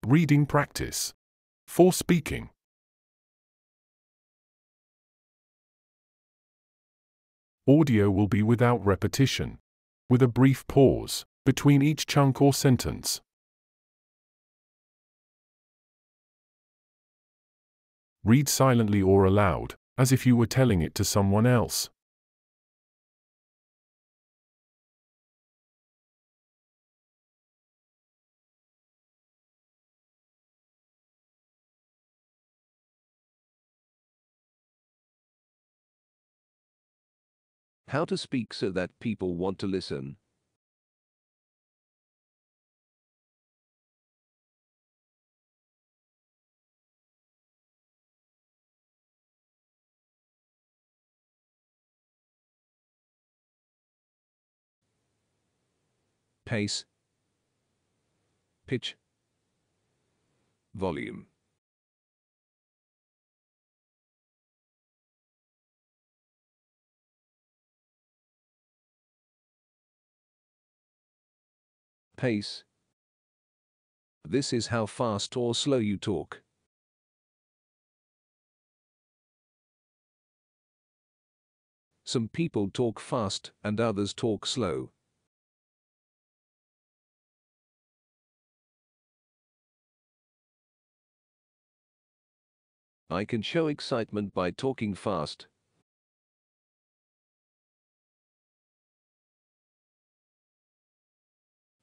Reading practice. For speaking. Audio will be without repetition, with a brief pause between each chunk or sentence. Read silently or aloud, as if you were telling it to someone else. How to speak so that people want to listen. Pace, pitch, volume. Pace. This is how fast or slow you talk. Some people talk fast and others talk slow. I can show excitement by talking fast.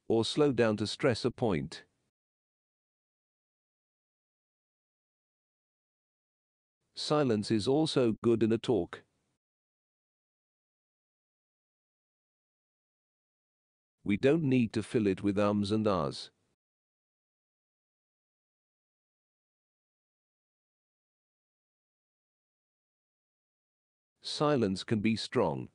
Or slow down to stress a point. Silence is also good in a talk. We don't need to fill it with ums and ahs. Silence can be strong.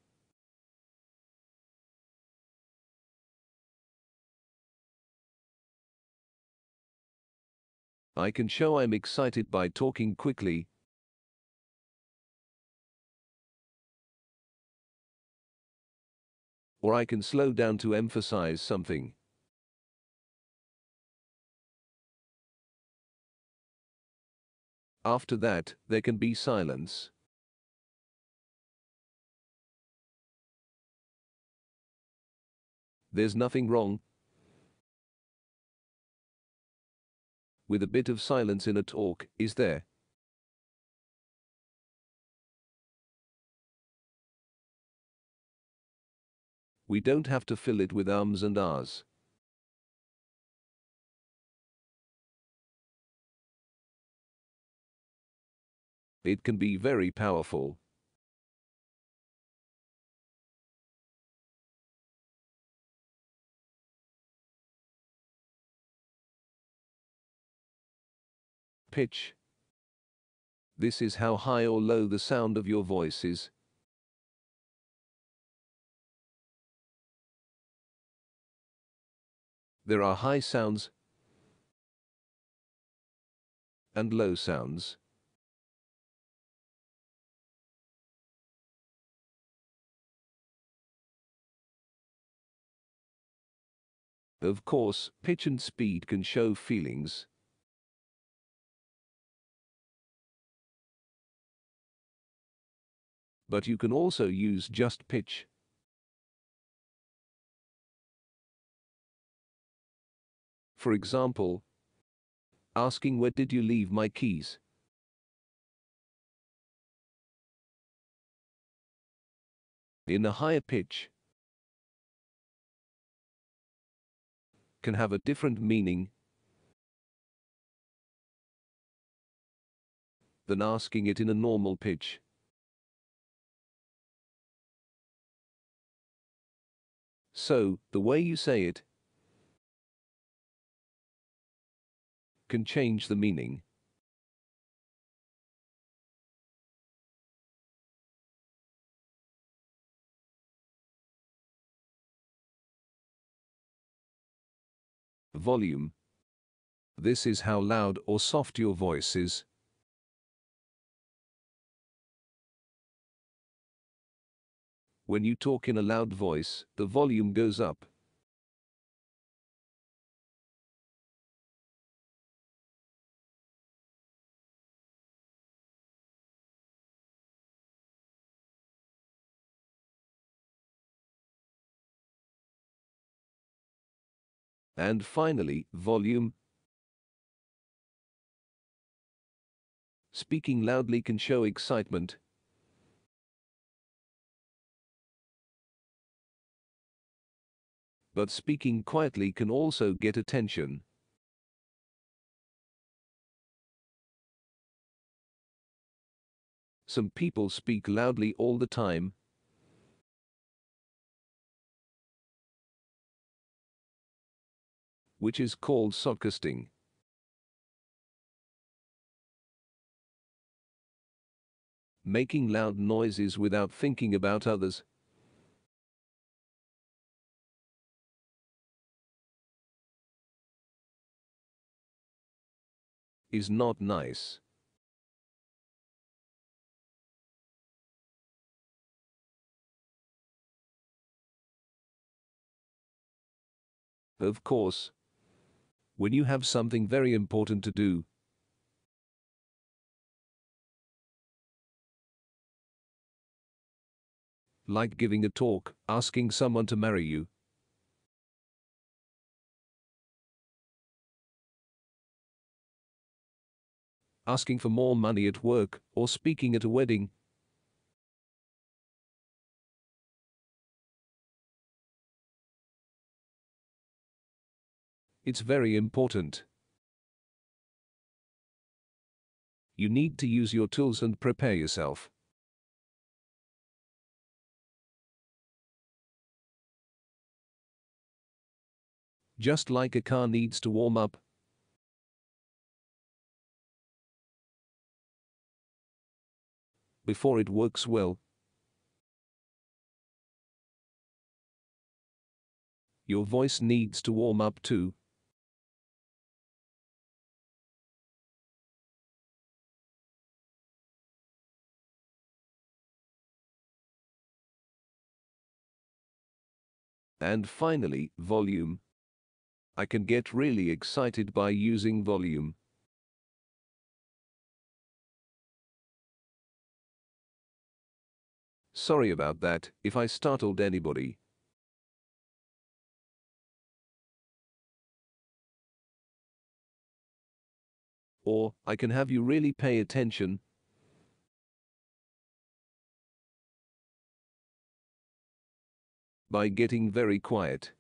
I can show I'm excited by talking quickly. Or I can slow down to emphasize something. After that, there can be silence. There's nothing wrong with a bit of silence in a talk, is there? We don't have to fill it with ums and ahs. It can be very powerful. Pitch. This is how high or low the sound of your voice is. There are high sounds and low sounds. Of course, pitch and speed can show feelings. But you can also use just pitch. For example, asking where did you leave my keys? In a higher pitch, can have a different meaning than asking it in a normal pitch. So, the way you say it can change the meaning. Volume. This is how loud or soft your voice is. When you talk in a loud voice, the volume goes up. And finally, volume. Speaking loudly can show excitement. But speaking quietly can also get attention. Some people speak loudly all the time. Which is called sarcasting. Making loud noises without thinking about others. Is not nice. Of course, when you have something very important to do, like giving a talk, asking someone to marry you, asking for more money at work, or speaking at a wedding, it's very important. You need to use your tools and prepare yourself. Just like a car needs to warm up, before it works well, your voice needs to warm up too. And finally, volume. I can get really excited by using volume. Sorry about that if I startled anybody. Or, I can have you really pay attention by getting very quiet.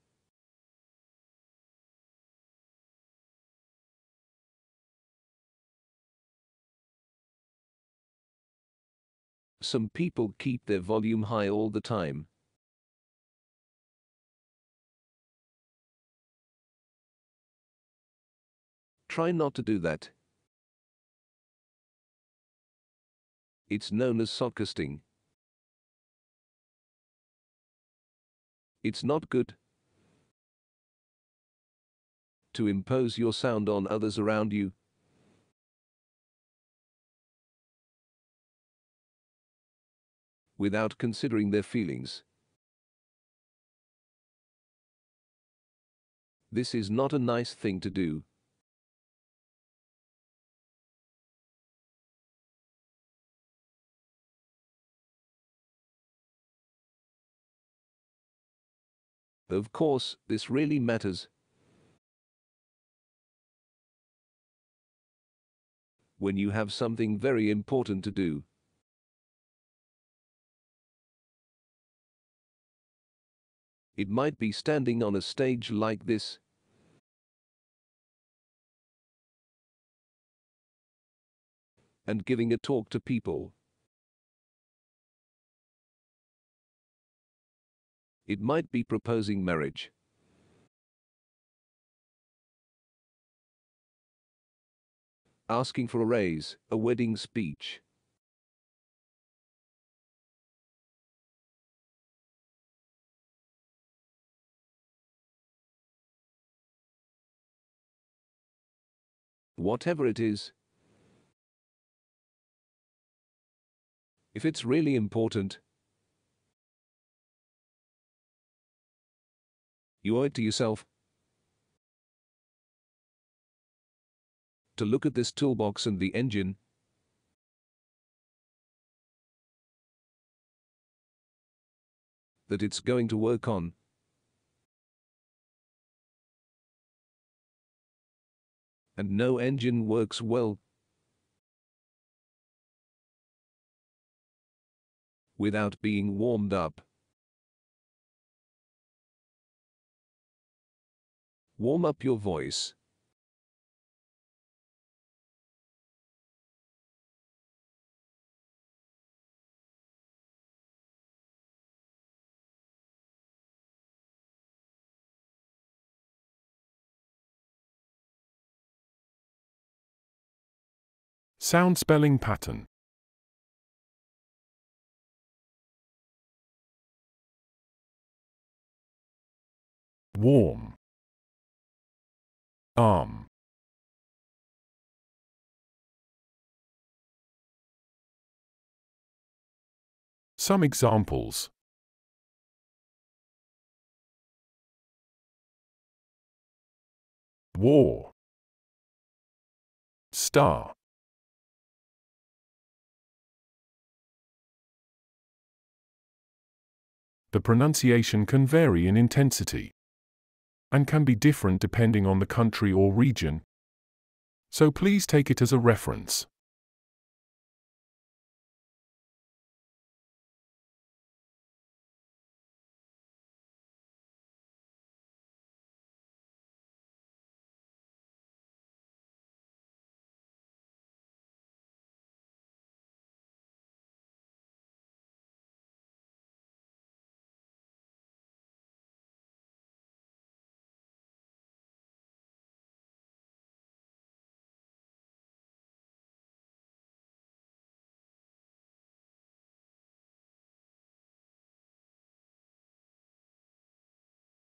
Some people keep their volume high all the time. Try not to do that. It's known as sarcasting. It's not good to impose your sound on others around you. Without considering their feelings. This is not a nice thing to do. Of course, this really matters. When you have something very important to do. It might be standing on a stage like this. And giving a talk to people. It might be proposing marriage. Asking for a raise, a wedding speech. Whatever it is. If it's really important, you owe it to yourself to look at this toolbox and the engine that it's going to work on. and no engine works well without being warmed up. Warm up your voice. Sound spelling pattern. Warm. Arm. Some examples. War. Star. The pronunciation can vary in intensity and can be different depending on the country or region, so please take it as a reference.